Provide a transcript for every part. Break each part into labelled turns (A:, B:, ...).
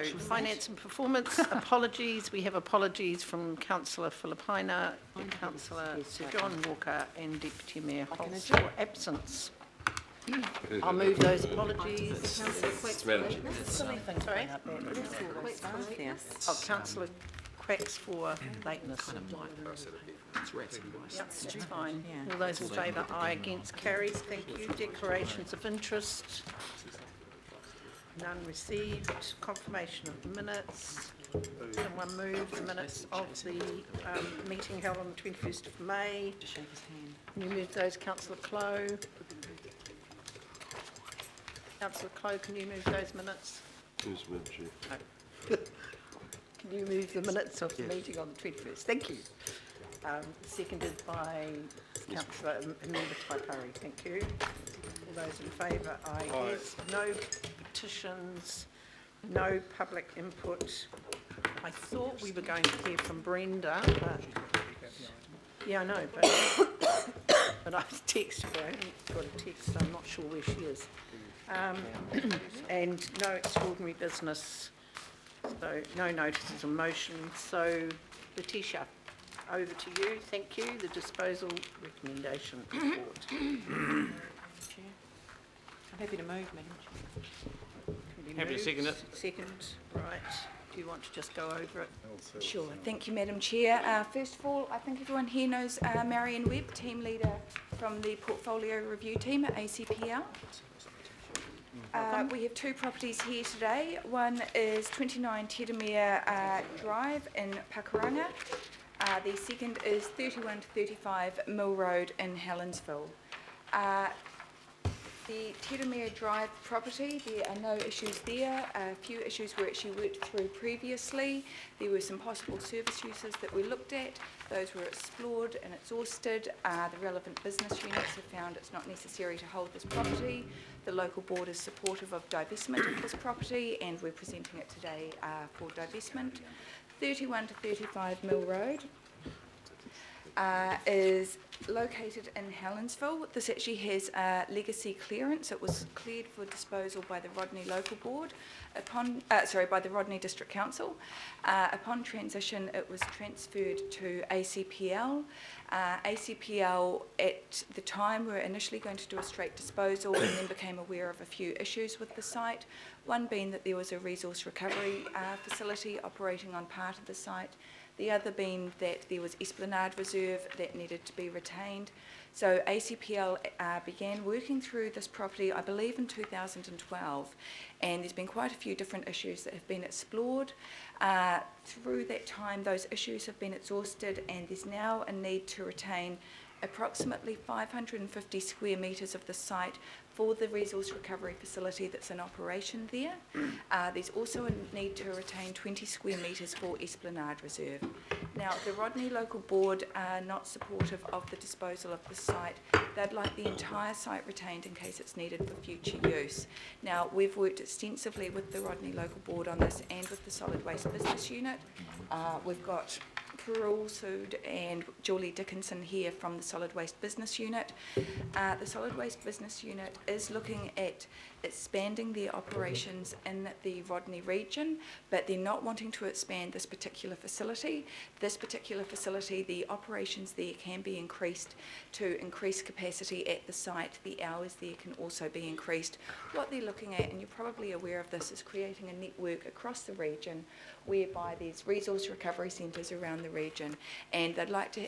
A: Finance and performance, apologies. We have apologies from Councillor Filipina, Councillor Sir John Walker and Deputy Mayor Holtz for absence. I'll move those apologies. Sorry? Oh, Councillor Quacks for lateness. Yep, that's fine. All those in favour, aye. Against, carries. Thank you. Declarations of interest. None received. Confirmation of the minutes. Someone move the minutes of the meeting held on the 21st of May. Can you move those, Councillor Clow? Councillor Clow, can you move those minutes?
B: Yes, Madam Chair.
A: No. Can you move the minutes of the meeting on the 21st? Thank you. Seconded by Councillor Member Taipari. Thank you. All those in favour, aye. Yes. No petitions, no public input. I thought we were going to hear from Brenda, but yeah, I know, but I've texted her. I haven't got a text, so I'm not sure where she is. And no extraordinary business, so no notices of motion. So, Letitia, over to you. Thank you. The disposal recommendation report.
C: I'm happy to move, Madam Chair.
A: Happy
D: to second it.
A: Second, right. Do you want to just go over it?
C: Sure. Thank you, Madam Chair. First of all, I think everyone here knows Marion Webb, team leader from the Portfolio Review Team at ACPL. We have two properties here today. One is 29 Tedamere Drive in Pakuranga. The second is 31 to 35 Mill Road in Helensville. The Tedamere Drive property, there are no issues there. A few issues were actually worked through previously. There were some possible service uses that we looked at. Those were explored and exhausted. The relevant business units have found it's not necessary to hold this property. The local board is supportive of divestment of this property, and we're presenting it today for divestment. 31 to 35 Mill Road is located in Helensville. This actually has legacy clearance. It was cleared for disposal by the Rodney Local Board, by the Rodney District Council. Upon transition, it was transferred to ACPL. ACPL at the time were initially going to do a straight disposal and then became aware of a few issues with the site. One being that there was a resource recovery facility operating on part of the site. The other being that there was Esplanade Reserve that needed to be retained. So ACPL began working through this property, I believe, in 2012, and there's been quite a few different issues that have been explored. Through that time, those issues have been exhausted, and there's now a need to retain approximately 550 square metres of the site for the resource recovery facility that's in operation there. There's also a need to retain 20 square metres for Esplanade Reserve. Now, the Rodney Local Board are not supportive of the disposal of the site. They'd like the entire site retained in case it's needed for future use. Now, we've worked extensively with the Rodney Local Board on this and with the Solid Waste Business Unit. We've got Perul Sood and Julie Dickinson here from the Solid Waste Business Unit. The Solid Waste Business Unit is looking at expanding their operations in the Rodney region, but they're not wanting to expand this particular facility. This particular facility, the operations there can be increased to increase capacity at the site. The hours there can also be increased. What they're looking at, and you're probably aware of this, is creating a network across the region whereby there's resource recovery centres around the region, and they'd like to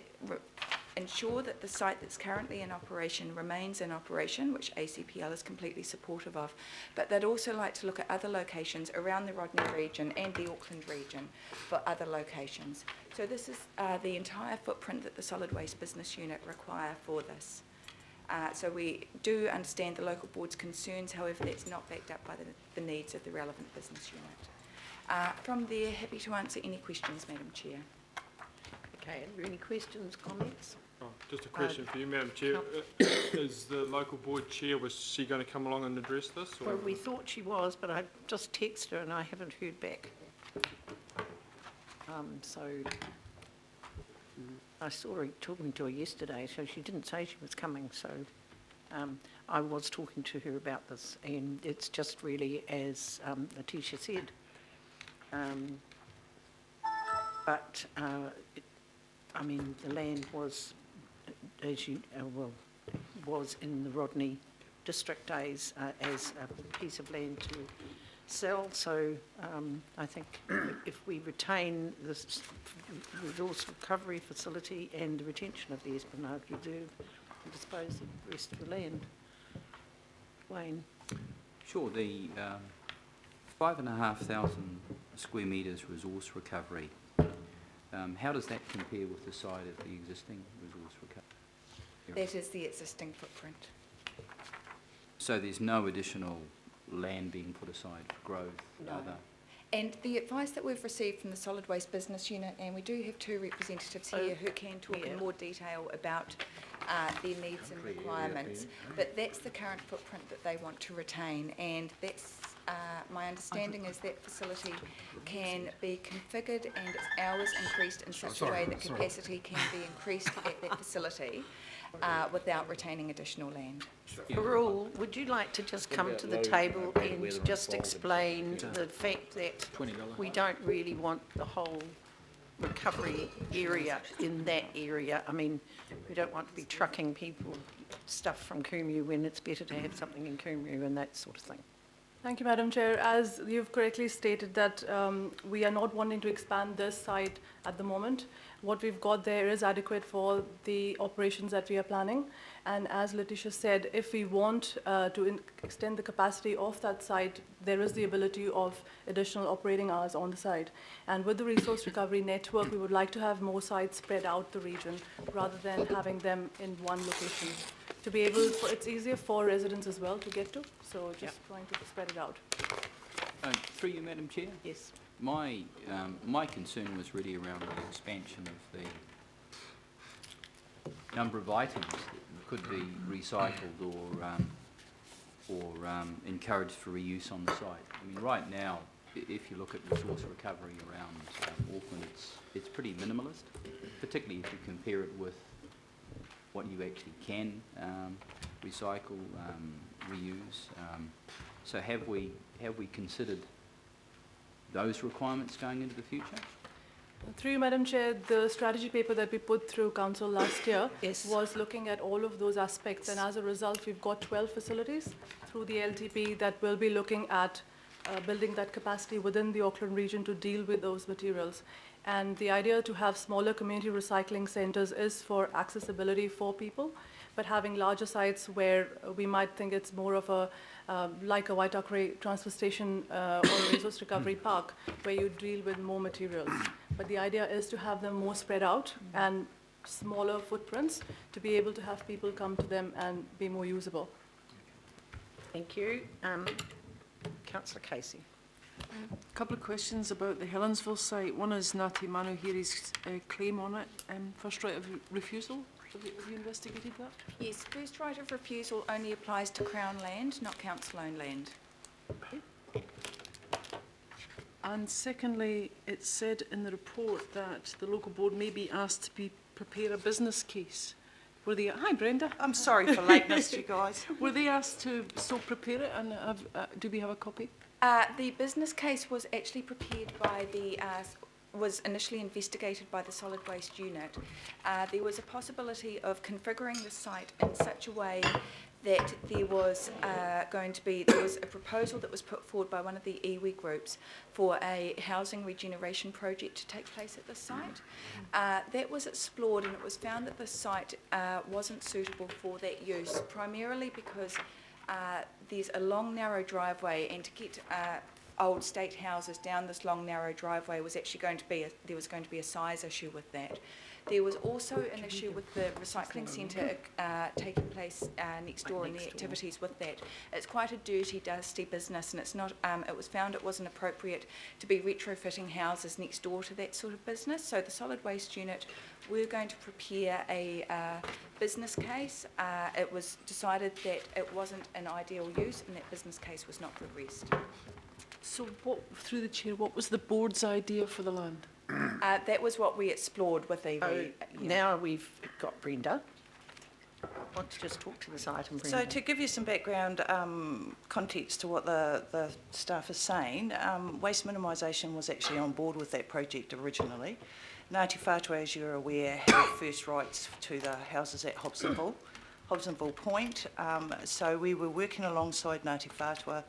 C: ensure that the site that's currently in operation remains in operation, which ACPL is completely supportive of, but they'd also like to look at other locations around the Rodney region and the Auckland region for other locations. So this is the entire footprint that the Solid Waste Business Unit require for this. So we do understand the local board's concerns, however that's not backed up by the needs of the relevant business unit. From there, happy to answer any questions, Madam Chair.
A: Okay, are there any questions, comments?
D: Oh, just a question for you, Madam Chair. Is the local board chair, was she going to come along and address this? Or?
A: Well, we thought she was, but I just texted her and I haven't heard back. So I saw her talking to her yesterday, so she didn't say she was coming. So I was talking to her about this, and it's just really as Letitia said. But, I mean, the land was, as you, was in the Rodney district days as a piece of land to sell. So I think if we retain this resource recovery facility and the retention of the Esplanade Reserve, we'll dispose of the rest of the land. Wayne?
B: Sure, the 5,500 square metres resource recovery, how does that compare with the side of the existing resource recovery?
C: That is the existing footprint.
B: So there's no additional land being put aside for growth?
C: No.
B: Other?
C: And the advice that we've received from the Solid Waste Business Unit, and we do have two representatives here who can talk in more detail about their needs and requirements, but that's the current footprint that they want to retain, and that's my understanding is that facility can be configured and its hours increased in such a way that capacity can be increased at that facility without retaining additional land.
A: Raoul, would you like to just come to the table and just explain the fact that we don't really want the whole recovery area in that area? I mean, we don't want to be trucking people stuff from Kumeu when it's better to have something in Kumeu and that sort of thing.
E: Thank you, Madam Chair. As you've correctly stated that we are not wanting to expand this site at the moment. What we've got there is adequate for the operations that we are planning. And as Letitia said, if we want to extend the capacity of that site, there is the ability of additional operating hours on the site. And with the resource recovery network, we would like to have more sites spread out the region rather than having them in one location. To be able, it's easier for residents as well to get to, so just trying to spread it out.
B: Through you, Madam Chair?
A: Yes.
B: My concern was really around the expansion of the number of items that could be recycled or encouraged for reuse on the site. I mean, right now, if you look at resource recovery around Auckland, it's pretty minimalist, particularly if you compare it with what you actually can recycle, reuse. So have we considered those requirements going into the future?
E: Through you, Madam Chair, the strategy paper that we put through Council last year was looking at all of those aspects, and as a result, we've got 12 facilities through the LTP that will be looking at building that capacity within the Auckland region to deal with those materials. And the idea to have smaller community recycling centres is for accessibility for people, but having larger sites where we might think it's more of a, like a Waitakere transfer station or a resource recovery park, where you deal with more materials. But the idea is to have them more spread out and smaller footprints to be able to have people come to them and be more usable.
A: Thank you. Councillor Casey.
F: A couple of questions about the Helensville site. One is Ngāti Manuhiri's claim on it, first right of refusal. Have you investigated that?
C: Yes, first right of refusal only applies to Crown land, not council-owned land.
F: And secondly, it said in the report that the local board may be asked to prepare a business case. Were they? Hi, Brenda.
G: I'm sorry for lateness, you guys.
F: Were they asked to prepare it, and do we have a copy?
C: The business case was actually prepared by the, was initially investigated by the Solid Waste Unit. There was a possibility of configuring the site in such a way that there was there was a proposal that was put forward by one of the iwi groups for a housing regeneration project to take place at the site. That was explored, and it was found that the site wasn't suitable for that use, primarily because there's a long narrow driveway, and to get old state houses down this long narrow driveway was actually going to be there was going to be a size issue with that. There was also an issue with the recycling centre taking place next door and the activities with that. It's quite a dirty, dusty business, and it's not. It was found it wasn't appropriate to be retrofitting houses next door to that sort of business. So the Solid Waste Unit were going to prepare a business case. It was decided that it wasn't an ideal use, and that business case was not progressed.
F: So, through the chair, what was the board's idea for the land?
C: That was what we explored with the.
A: So now we've got Brenda. want to just talk to this item,
G: So
A: Brenda?
G: to give you some background context to what the staff is saying, waste minimisation was actually on board with that project originally. Ngāti Whātua, as you're aware, have first rights to the houses at Hobsonville Point. So we were working alongside Ngāti Whātua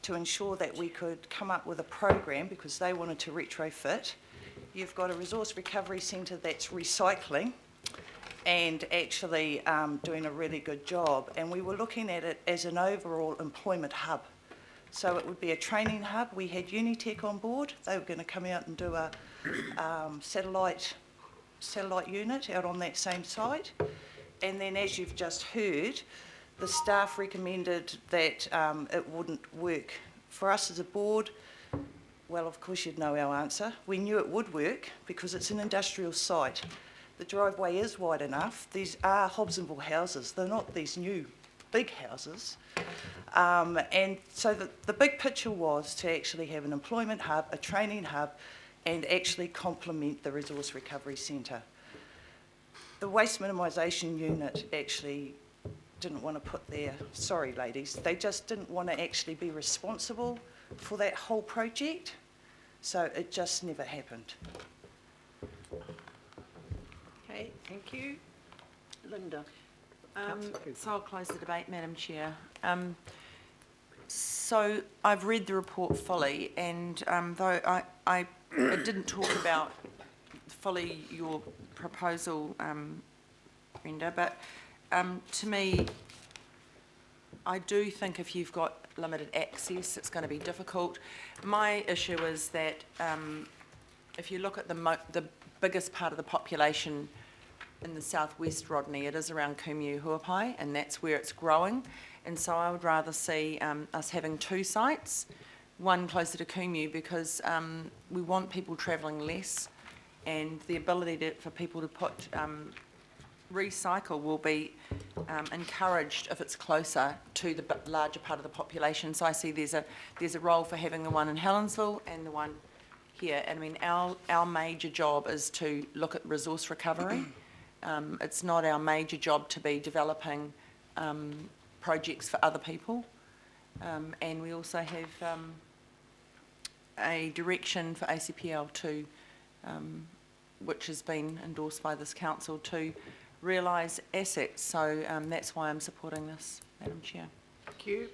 G: to ensure that we could come up with a program because they wanted to retrofit. You've got a resource recovery centre that's recycling and actually doing a really good job. And we were looking at it as an overall employment hub. So it would be a training hub. We had Unitec on board. They were going to come out and do a satellite unit out on that same site. And then, as you've just heard, the staff recommended that it wouldn't work. For us as a board, well, of course you'd know our answer. We knew it would work because it's an industrial site. The driveway is wide enough. These are Hobsonville houses. They're not these new big houses. And so the big picture was to actually have an employment hub, a training hub, and actually complement the resource recovery centre. The waste minimisation unit actually didn't want to put their, sorry ladies, they just didn't want to actually be responsible for that whole project. So it just never happened.
A: Okay, thank you. Linda.
G: So I'll close the debate, Madam Chair. So I've read the report fully, and though I didn't talk about fully your proposal, Brenda, but to me, I do think if you've got limited access, it's going to be difficult. My issue is that if you look at the biggest part of the population in the southwest, Rodney, it is around Kumu Huapai, and that's where it's growing. And so I would rather see us having two sites, one closer to Kumu, because we want people travelling less, and the ability for people to put recycle will be encouraged if it's closer to the larger part of the population. So I see there's a role for having the one in Helensville and the one here. And I mean, our major job is to look at resource recovery. It's not our major job to be developing projects for other people. And we also have a direction for ACPL to, which has been endorsed by this council, to realise assets. So that's why I'm supporting this, Madam Chair.
A: Thank you.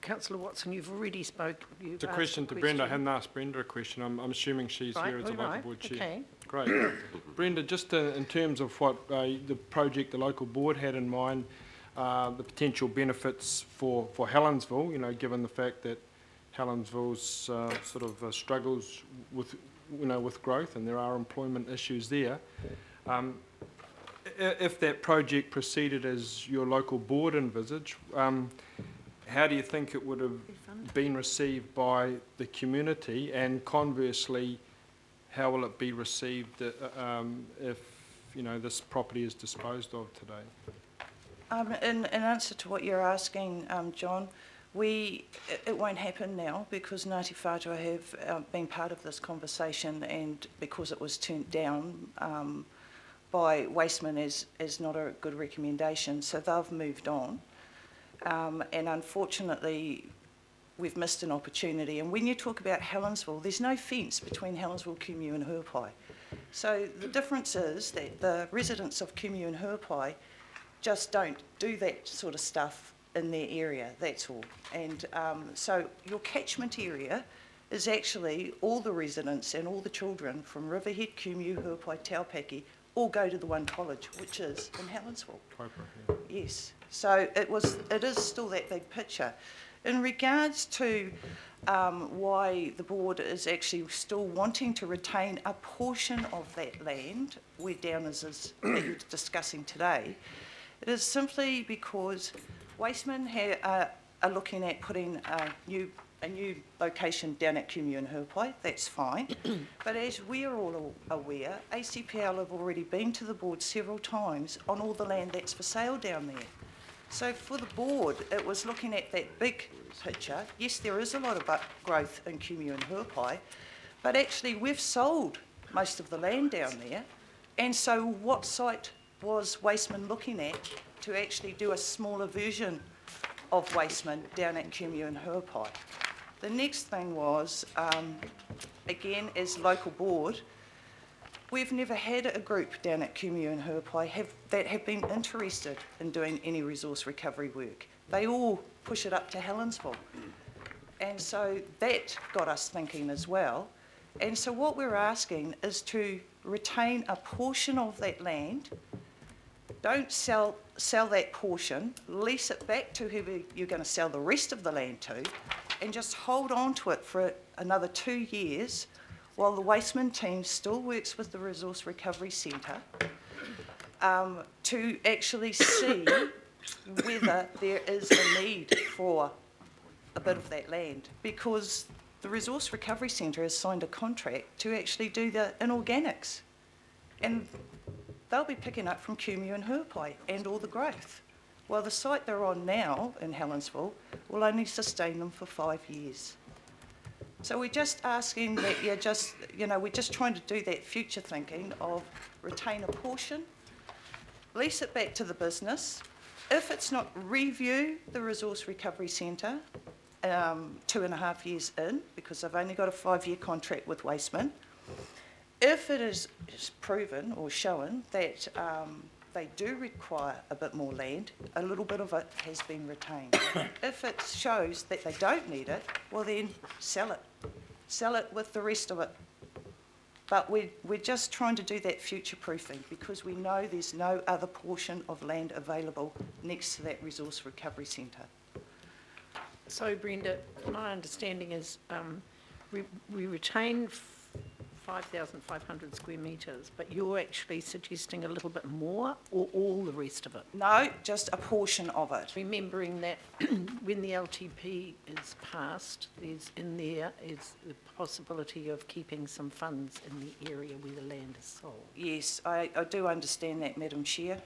A: Councillor Watson, you've already spoken.
D: It's a question to Brenda. I hadn't asked Brenda a question. I'm assuming she's here as a local board chair.
A: Okay.
D: Great. Brenda, just in terms of what the project the local board had in mind, the potential benefits for Helensville, you know, given the fact that Helensville's sort of struggles with, you know, with growth, and there are employment issues there. If that project proceeded as your local board envisage, how do you think it would have been received by the community, and conversely, how will it be received if, you know, this property is disposed of today?
G: In answer to what you're asking, John, it won't happen now because Ngāti Whātua have been part of this conversation, and because it was turned down by Wasteman as not a good recommendation, so they've moved on. And unfortunately, we've missed an opportunity. And when you talk about Helensville, there's no fence between Helensville, Kumu and Huapai. So the difference is that the residents of Kumu and Huapai just don't do that sort of stuff in their area, that's all. And so your catchment area is actually all the residents and all the children from Riverhead, Kumu, Huapai, Taupaki, all go to the one college, which is in Helensville. Yes. So it is still that big picture. In regards to why the board is actually still wanting to retain a portion of that land, where Downers is that you're discussing today, it is simply because Wasteman are looking at putting a new location down at Kumu and Huapai. That's fine. But as we're all aware, ACPL have already been to the board several times on all the land that's for sale down there. So for the board, it was looking at that big picture. Yes, there is a lot of growth in Kumu and Huapai, but actually we've sold most of the land down there. And so what site was Wasteman looking at to actually do a smaller version of Wasteman down at Kumeu and Huapai. The next thing was, again, as local board, we've never had a group down at Kumeu and Huapai that have been interested in doing any resource recovery work. They all push it up to Helensville. And so that got us thinking as well. And so what we're asking is to retain a portion of that land. Don't sell that portion, lease it back to whoever you're going to sell the rest of the land to, and just hold on to it for another 2 years while the Wasteman team still works with the Resource Recovery Centre to actually see whether there is a need for a bit of that land, because the Resource Recovery Centre has signed a contract to actually do the inorganics, and they'll be picking up from Kumeu and Huapai and all the growth. Well, the site they're on now in Helensville will only sustain them for 5 years. So we're just asking that we're just trying to do that future thinking of retain a portion, lease it back to the business. If it's not, review the Resource Recovery Centre 2.5 years in, because they've only got a 5-year contract with Wasteman. If it is proven or shown that they do require a bit more land, a little bit of it has been retained. If it shows that they don't need it, well then sell it. Sell it with the rest of it. But we're just trying to do that future proofing, because we know there's no other portion of land available next to that Resource Recovery Centre.
A: So Brenda, my understanding is we retain 5,500 square metres, but you're actually suggesting a little bit more, or all the rest of it?
G: No, just a portion of it.
A: Remembering that when the LTP is passed, there's in there is the possibility of keeping some funds in the area where the land is sold.
G: Yes, I do understand that, Madam Chair.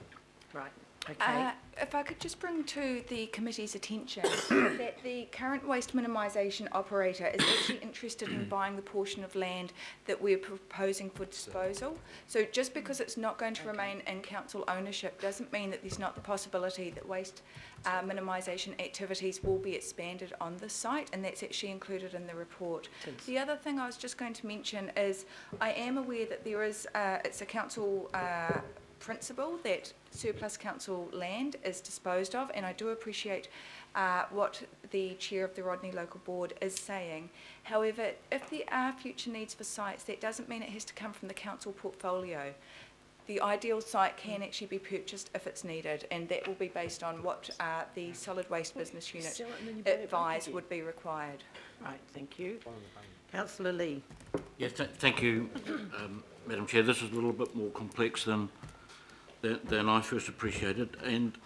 A: Right, okay.
C: If I could just bring to the committee's attention that the current waste minimisation operator is actually interested in buying the portion of land that we're proposing for disposal. So just because it's not going to remain in council ownership doesn't mean that there's not the possibility that waste minimisation activities will be expanded on the site, and that's actually included in the report. The other thing I was just going to mention is I am aware that there is, it's a council principle that surplus council land is disposed of, and I do appreciate what the chair of the Rodney Local Board is saying. However, if there are future needs for sites, that doesn't mean it has to come from the council portfolio. The ideal site can actually be purchased if it's needed, and that will be based on what the solid waste business unit advised would be required.
A: Right, thank you. Councillor Lee.
H: Yes, thank you, Madam Chair. This is a little bit more complex than I first appreciated, and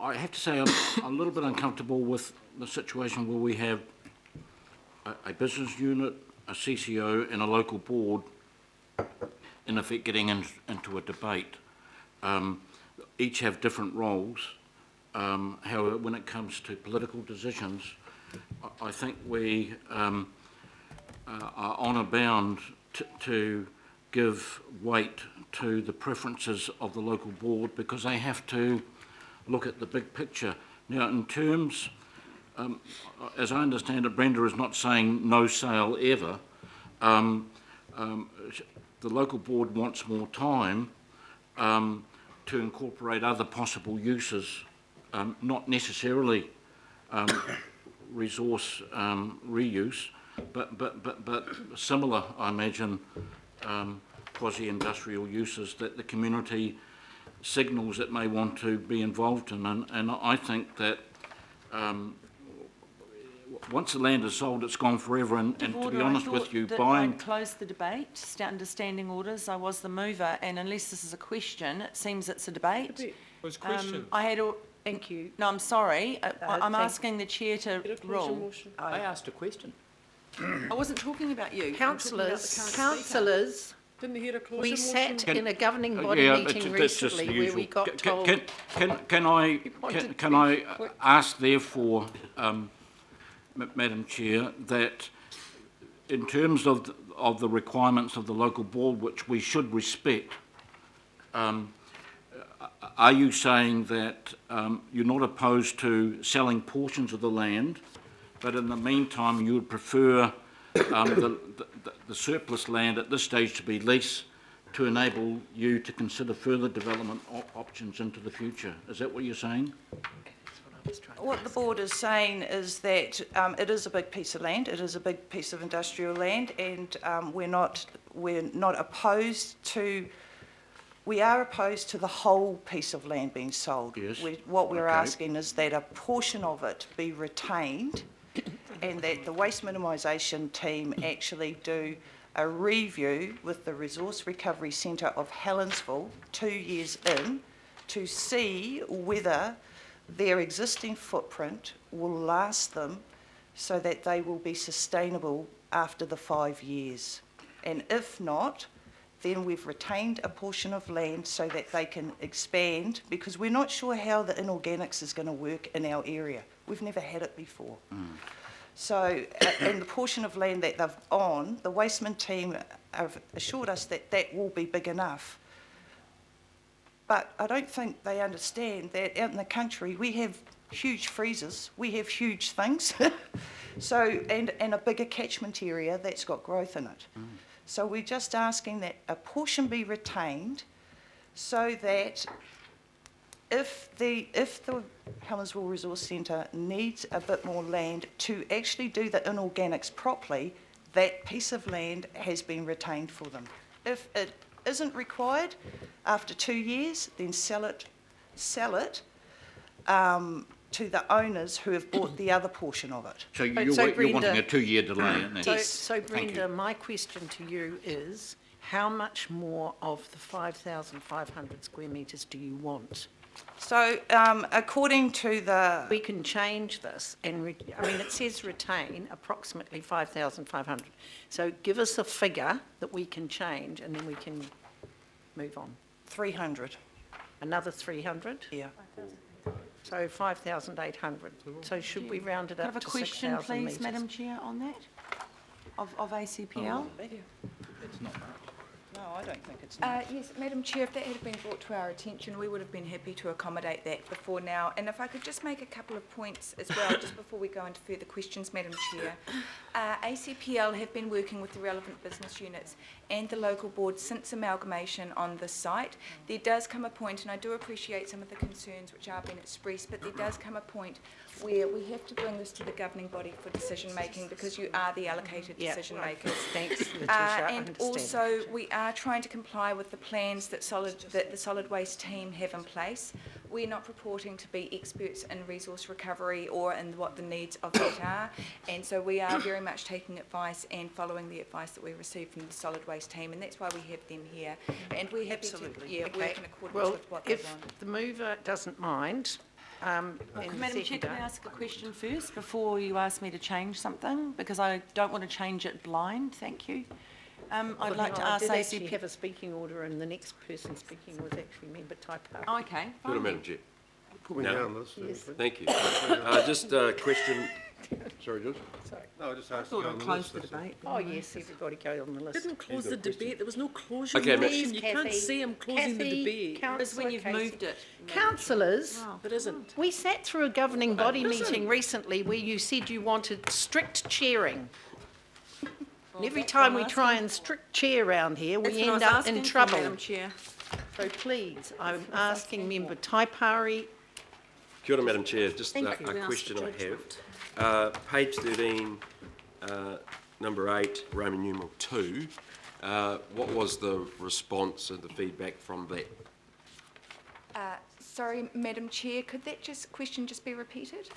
H: I have to say I'm a little bit uncomfortable with the situation where we have a business unit, a CCO and a local board in effect getting into a debate. Each have different roles. However, when it comes to political decisions, I think we are honour bound to give weight to the preferences of the local board, because they have to look at the big picture. Now, in terms, as I understand it, Brenda is not saying no sale ever. The local board wants more time to incorporate other possible uses, not necessarily resource reuse, but similar, I imagine, quasi-industrial uses that the community signals it may want to be involved in. And I think that once the land is sold, it's gone forever. And to be honest with you, buying...
I: I'd close the debate, start under standing orders. I was the mover, and unless this is a question, it seems it's a debate.
D: It was questions.
I: I had a...
A: Thank you.
I: No, I'm sorry. I'm asking the chair to rule.
B: I asked a question.
I: I wasn't talking about you.
A: Councillors,
E: Didn't hear a closure
A: we
E: motion.
A: sat in a govening body
H: Yeah,
A: meeting
H: that's just the
A: recently where
H: usual.
A: we got told...
H: Can I ask, therefore, Madam Chair, that in terms of the requirements of the local board, which we should respect, are you saying that you're not opposed to selling portions of the land, but in the meantime you would prefer the surplus land at this stage to be leased to enable you to consider further development options into the future? Is that what you're saying?
G: What the board is saying is that it is a big piece of land, it is a big piece of industrial land, and we're not opposed to. We are opposed to the whole piece of land being sold.
H: Yes.
G: What we're
H: Okay.
G: asking is that a portion of it be retained, and that the waste minimisation team actually do a review with the Resource Recovery Centre of Helensville 2 years in to see whether their existing footprint will last them so that they will be sustainable after the 5 years. And if not, then we've retained a portion of land so that they can expand, because we're not sure how the inorganics is going to work in our area. We've never had it before. So, and the portion of land that they've on, the Wasteman team have assured us that that will be big enough. But I don't think they understand that out in the country we have huge freezers, we have huge things, so and a bigger catchment area that's got growth in it. So we're just asking that a portion be retained so that if the Helensville Resource Centre needs a bit more land to actually do the inorganics properly, that piece of land has been retained for them. If it isn't required after 2 years, then sell it to the owners who have bought the other portion of it.
H: So
A: But
H: you're,
A: so
H: you're wanting
A: Brenda-
H: a 2-year delay, isn't it?
A: So Brenda, my question to you is, how much more of the 5,500 square metres do you want?
G: So according to the...
A: We can change this and, it says retain approximately 5,500. So give us a figure that we can change and then we can move on.
G: 300,
A: Another 300?
G: yeah.
A: So 5,800. So should we round it
I: Could I
A: up
I: have a
A: to
I: question,
A: 6,000
I: please,
A: metres?
I: Madam Chair, on that? Of ACPL?
B: It's not much.
G: No, I don't think it's not.
C: Yes, Madam Chair, if that had been brought to our attention, we would have been happy to accommodate that before now. And if I could just make a couple of points as well, just before we go into further questions, Madam Chair. ACPL have been working with the relevant business units and the local board since amalgamation on this site. There does come a point, and I do appreciate some of the concerns which are being expressed, but there does come a point where we have to bring this to the governing body for decision making, because you are the allocated
A: Yeah,
C: decision
A: right.
C: makers.
A: Thanks, Letitia, I
C: And
A: understand.
C: also, we are trying to comply with the plans that the solid waste team have in place. We're not purporting to be experts in resource recovery or in what the needs of that are, and so we are very much taking advice and following the advice that we receive from the solid waste team, and that's why we have them here. And we're happy to
A: Absolutely.
C: work in accordance
A: Well,
C: with what they
A: if
C: want.
A: the mover doesn't mind, and
I: Madam Chair, can I
A: seconder-
I: ask a question first before you ask me to change something? Because I don't want to change it blind, thank you. I'd like to ask
A: I did actually
I: ACP...
A: have a speaking order, and the next person speaking was actually Member Taipau.
I: Oh, okay,
J: Good,
I: fine.
J: Madam Chair.
K: Put me
J: No.
K: down, Liz.
A: Yes.
J: Thank you. Just a question. Sorry, George?
A: Sorry.
J: No, I just
I: I
J: asked to
I: thought
J: go
I: I'd
J: on the
I: close
J: list.
I: the
J: that's all.
I: debate.
A: Oh, yes, everybody go on the list.
F: Didn't close
J: got
F: the
J: a question.
F: debate. There was no closure
J: Okay,
F: motion.
A: Please,
F: You
A: Kathy.
F: can't say I'm closing the
A: Kathy,
F: debate.
I: It's when you've
A: Councillor
I: moved it.
A: Councillors,
F: It isn't.
A: we sat through a governing body
F: Listen.
A: meeting recently where you said you wanted strict chairing. And every
I: that's
A: time
I: what
A: we
I: I'm
A: try
I: asking
A: and strict chair around here,
I: That's
A: we
I: what I
A: end
I: was
A: up
I: asking
A: in
I: for,
A: trouble.
I: Madam Chair.
A: So please, I'm asking Member Taipari.
J: Kia ora, Madam Chair. Just
A: Thank
J: a
A: you.
J: question I have. Page 13, number 8, Roman numeral 2. What was the response and the feedback from that?
C: Sorry, Madam Chair, could that question just be repeated?